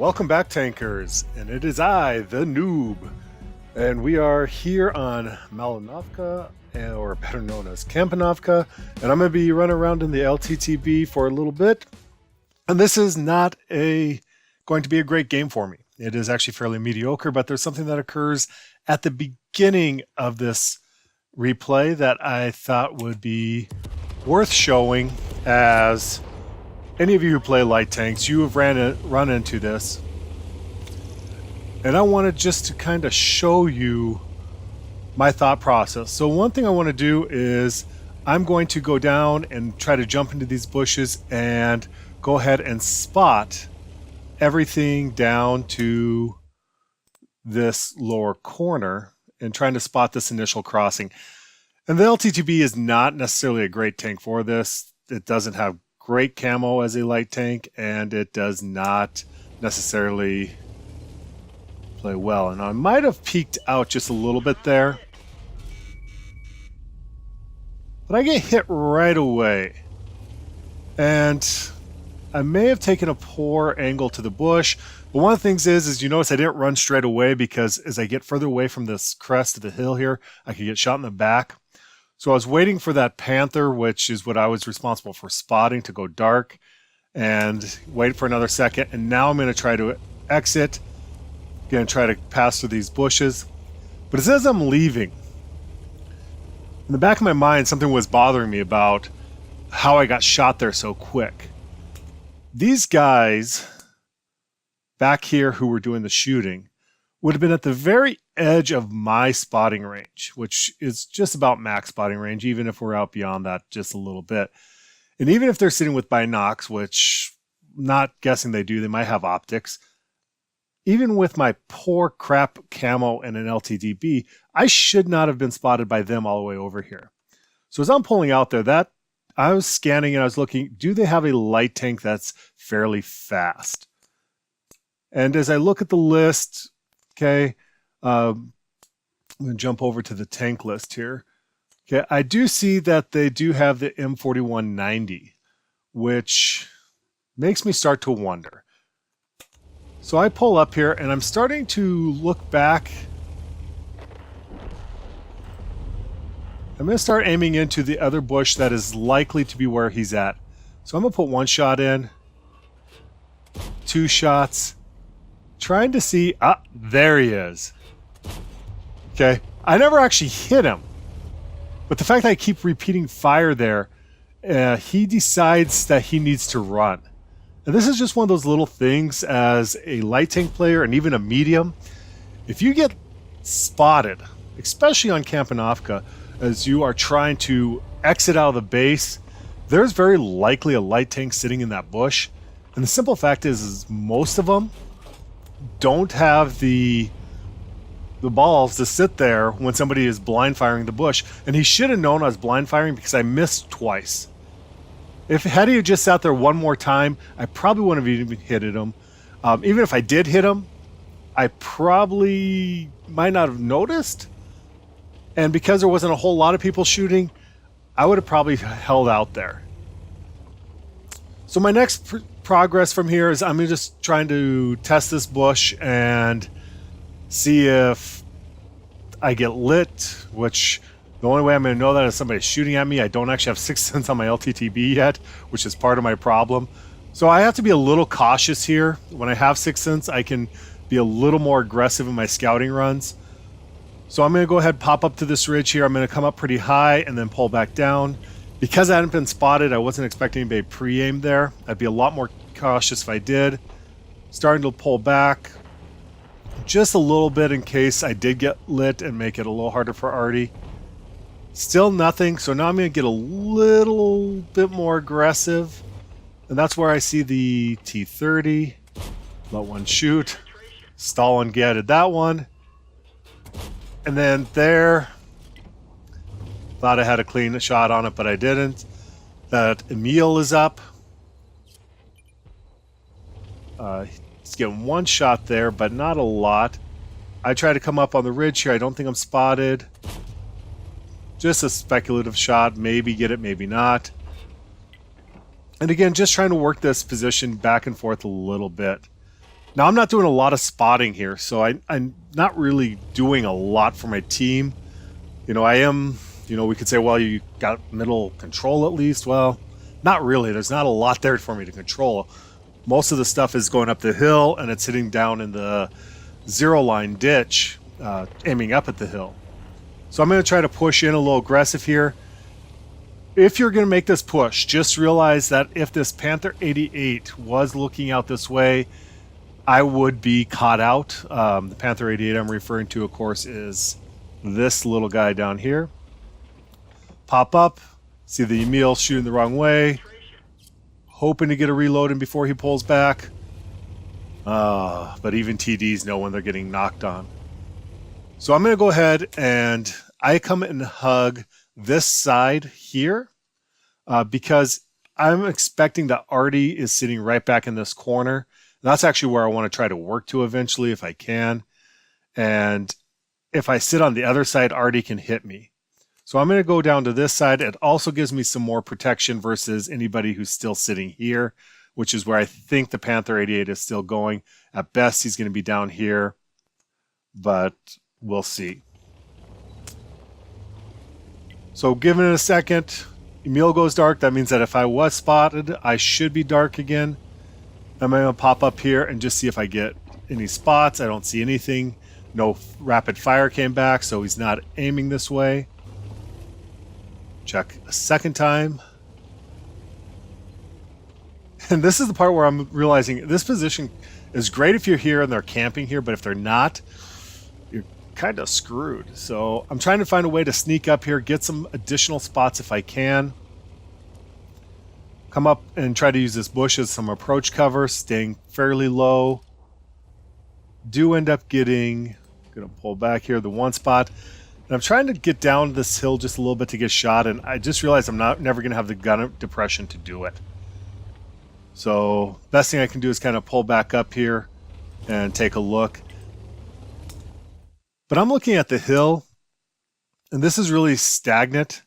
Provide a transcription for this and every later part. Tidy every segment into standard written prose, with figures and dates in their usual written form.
Welcome back, tankers, and it is I, the noob, and we are here on Malinovka, or better known as Kampanovka, and I'm going to be running around in the LTTB for a little bit, and this is not going to be a great game for me. It is actually fairly mediocre, but there's something that occurs at the beginning of this replay that I thought would be worth showing. As any of you who play light tanks, you have run into this, and I wanted just to kind of show you my thought process. So one thing I want to do is I'm going to go down and try to jump into these bushes and go ahead and spot everything down to this lower corner and trying to spot this initial crossing. And the LTTB is not necessarily a great tank for this. It doesn't have great camo as a light tank, and it does not necessarily play well. And I might have peeked out just a little bit there, but I get hit right away. And I may have taken a poor angle to the bush, but one of the things is you notice I didn't run straight away, because as I get further away from this crest of the hill here, I could get shot in the back. So I was waiting for that panther, which is what I was responsible for spotting, to go dark, and wait for another second. And now I'm going to try to exit, going to try to pass through these bushes. But as I'm leaving, in the back of my mind, something was bothering me about how I got shot there so quick. These guys back here who were doing the shooting would have been at the very edge of my spotting range, which is just about max spotting range, even if we're out beyond that just a little bit. And even if they're sitting with binocs, which I'm not guessing they do, they might have optics. Even with my poor crap camo and an LTTB, I should not have been spotted by them all the way over here. So as I'm pulling out there, that I was scanning and I was looking, do they have a light tank that's fairly fast? And as I look at the list, okay, I'm going to jump over to the tank list here. Okay, I do see that they do have the M4190, which makes me start to wonder. So I pull up here and I'm starting to look back. I'm going to start aiming into the other bush that is likely to be where he's at. So I'm going to put one shot in, two shots, trying to see, there he is. Okay, I never actually hit him, but the fact that I keep repeating fire there, he decides that he needs to run. And this is just one of those little things as a light tank player and even a medium. If you get spotted, especially on Kampanovka, as you are trying to exit out of the base, there's very likely a light tank sitting in that bush. And the simple fact is most of them don't have the balls to sit there when somebody is blind firing the bush. And he should have known I was blind firing, because I missed twice. Had he just sat there one more time, I probably wouldn't have even hit him. Even if I did hit him, I probably might not have noticed. And because there wasn't a whole lot of people shooting, I would have probably held out there. So my next progress from here is I'm just trying to test this bush and see if I get lit, which the only way I'm going to know that is somebody's shooting at me. I don't actually have 6th sense on my LTTB yet, which is part of my problem. So I have to be a little cautious here. When I have 6th sense, I can be a little more aggressive in my scouting runs. So I'm going to go ahead and pop up to this ridge here. I'm going to come up pretty high and then pull back down. Because I hadn't been spotted, I wasn't expecting anybody pre-aim there. I'd be a lot more cautious if I did. Starting to pull back just a little bit in case I did get lit and make it a little harder for Artie. Still nothing, so now I'm going to get a little bit more aggressive. And that's where I see the T-30. Let one shoot. Stall and getted that one. And then there, thought I had a clean shot on it, but I didn't. That Emil is up. He's getting one shot there, but not a lot. I try to come up on the ridge here. I don't think I'm spotted. Just a speculative shot. Maybe get it, maybe not. And again, just trying to work this position back and forth a little bit. Now, I'm not doing a lot of spotting here, so I'm not really doing a lot for my team. You know, I am, you know, we could say, well, you got middle control at least. Well, not really. There's not a lot there for me to control. Most of the stuff is going up the hill, and it's hitting down in the zero line ditch, aiming up at the hill. So I'm going to try to push in a little aggressive here. If you're going to make this push, just realize that if this Panther 88 was looking out this way, I would be caught out. The Panther 88 I'm referring to, of course, is this little guy down here. Pop up, see the Emil shooting the wrong way, hoping to get a reload in before he pulls back. But even TDs know when they're getting knocked on. So I'm going to go ahead and I come and hug this side here because I'm expecting that Artie is sitting right back in this corner. That's actually where I want to try to work to eventually if I can. And if I sit on the other side, Artie can hit me. So I'm going to go down to this side. It also gives me some more protection versus anybody who's still sitting here, which is where I think the Panther 88 is still going. At best, he's going to be down here, but we'll see. So given it a second, Emil goes dark. That means that if I was spotted, I should be dark again. I'm going to pop up here and just see if I get any spots. I don't see anything. No rapid fire came back, so he's not aiming this way. Check a second time. And this is the part where I'm realizing this position is great if you're here and they're camping here, but if they're not, you're kind of screwed. So I'm trying to find a way to sneak up here, get some additional spots if I can. Come up and try to use this bush as some approach cover, staying fairly low. Do end up getting, gonna pull back here, the one spot. And I'm trying to get down this hill just a little bit to get shot, and I just realized I'm never gonna have the gun depression to do it. So best thing I can do is kind of pull back up here and take a look. But I'm looking at the hill, and this is really stagnant.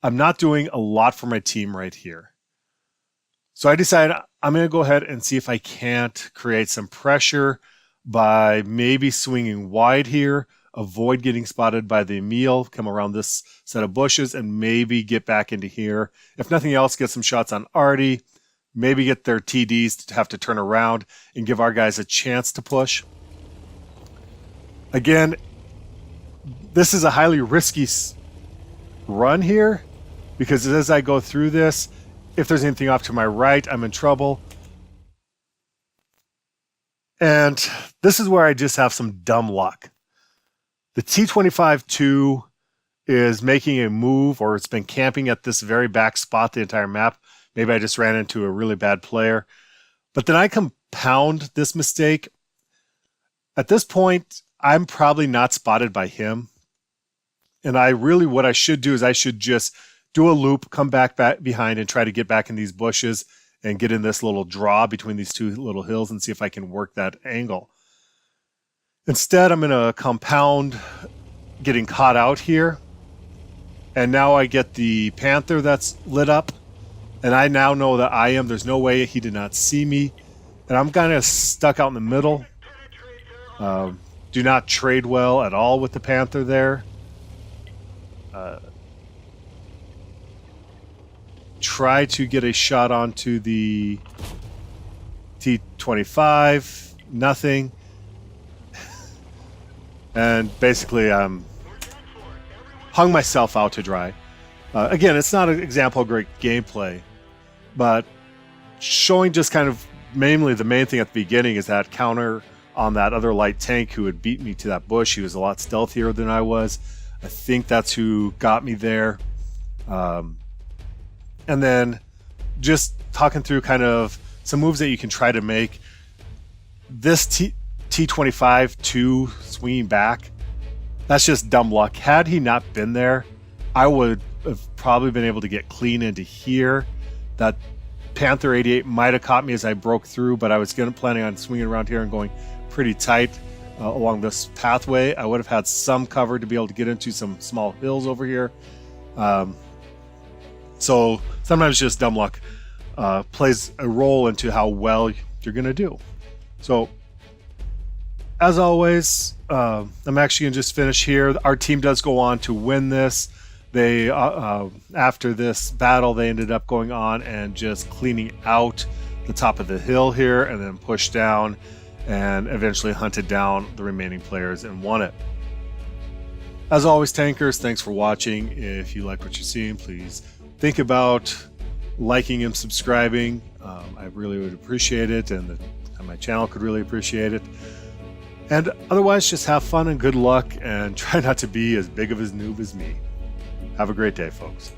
I'm not doing a lot for my team right here. So I decided I'm going to go ahead and see if I can't create some pressure by maybe swinging wide here, avoid getting spotted by the Emil, come around this set of bushes, and maybe get back into here. If nothing else, get some shots on Artie, maybe get their TDs to have to turn around and give our guys a chance to push. Again, this is a highly risky run here because as I go through this, if there's anything off to my right, I'm in trouble. And this is where I just have some dumb luck. The T-25-2 is making a move, or it's been camping at this very back spot the entire map. Maybe I just ran into a really bad player. But then I compound this mistake. At this point, I'm probably not spotted by him. And what I should do is I should just do a loop, come back behind and try to get back in these bushes and get in this little draw between these two little hills and see if I can work that angle. Instead, I'm going to compound getting caught out here. And now I get the Panther that's lit up. And I now know that there's no way he did not see me. And I'm kind of stuck out in the middle. Do not trade well at all with the Panther there. Try to get a shot onto the T-25, nothing. And basically hung myself out to dry. Again, it's not an example of great gameplay, but showing just kind of mainly the main thing at the beginning is that counter on that other light tank who had beat me to that bush. He was a lot stealthier than I was. I think that's who got me there. And then just talking through kind of some moves that you can try to make. This T-25-2 swinging back, that's just dumb luck. Had he not been there, I would have probably been able to get clean into here. That Panther 88 might have caught me as I broke through, but I was planning on swinging around here and going pretty tight along this pathway. I would have had some cover to be able to get into some small hills over here. So sometimes just dumb luck plays a role into how well you're going to do. So as always, I'm actually going to just finish here. Our team does go on to win this. They, after this battle, they ended up going on and just cleaning out the top of the hill here and then pushed down and eventually hunted down the remaining players and won it. As always, tankers, thanks for watching. If you like what you're seeing, please think about liking and subscribing. I really would appreciate it, and my channel could really appreciate it. And otherwise, just have fun and good luck, and try not to be as big of a noob as me. Have a great day, folks.